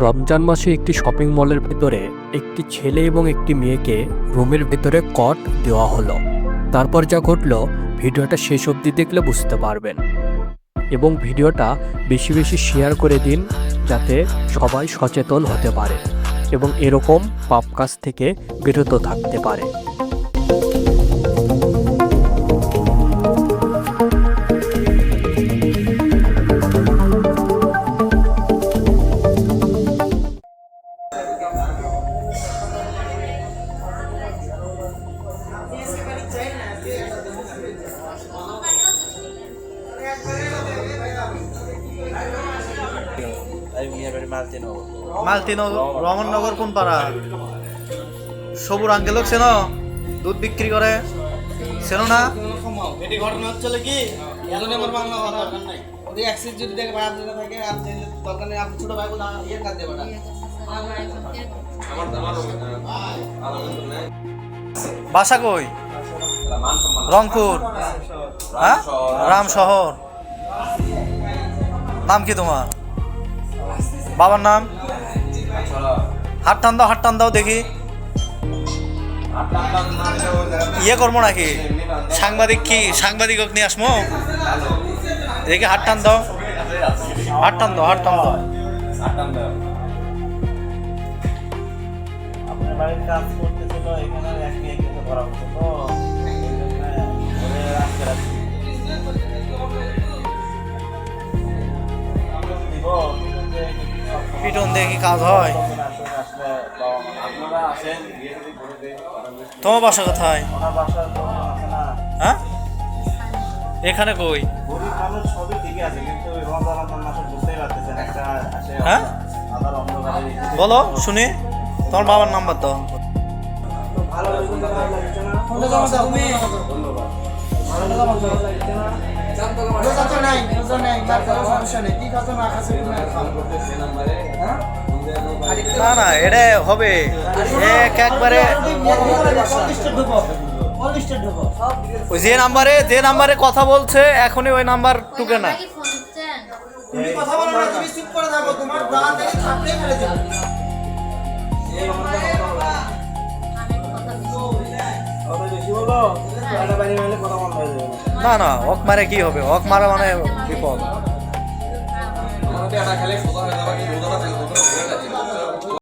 রমজান মাসে একটি শপিং মলের ভেতরে একটি ছেলে এবং একটি মেয়েকে রুমের ভেতরে কট দেওয়া হলো। তারপর যা ঘটলো ভিডিওটা শেষ অবধি দেখলে বুঝতে পারবেন, এবং ভিডিওটা বেশি বেশি শেয়ার করে দিন যাতে সবাই সচেতন হতে পারে এবং এরকম পাপ কাজ থেকে বিরত থাকতে পারে। মালতিনগর রমননগর কোন পাড়া? সবুর আঙ্কেলক চেনো? দুধ বিক্রি করে, চেনো না? এটি ঘটনা হচ্ছিল কি, এজন্য আমার বাংলা হওয়ার দরকার নাই। ওই অ্যাক্সিস যদি দেখে ভাই আপনার থাকে, আপনি দরকার নেই, আপনি ছোট ভাই বলে ইয়ে কাজ দেবেন। বাসা কই? রংপুর। হ্যাঁ, রামশহর। নাম কি তোমার? বাবার নাম? হাত টান দাও দেখি। ইয়ে করবো নাকি? সাংবাদিক নিয়ে আসমো দেখি। হাত টান দাও। আপনার বাড়ির কাজ করতেছিল, এখানে এক মেয়েকে ধরা হচ্ছে তো রাখতে রাখছি। পিটন দিয়ে কি কাজ হয়? আপনারা আসেন, তোমার বাসা কোথায়? ওনার বাসার আছে না, হ্যাঁ, এখানে কই? গরিব মানুষ সবই ঠিকই আছে, কিন্তু ওই রমজান মাসে বুঝতেই পারতেছেন একটা আসে হ্যাঁ, আবার অন্ধকারে। বলো শুনি। তোমার বাবার নাম্বার দাও। না এটা হবে একবারে ওই যে নাম্বারে কথা বলছে এখনই ওই নাম্বার টুকে না। তুমি কথা বলো না, তুমি চুপ করে থাকো, তোমার দাঁত থেকে থাপড়ে ফেলে দেবে। না ওক মারে কি হবে? ওক মারা মানে বিপদ।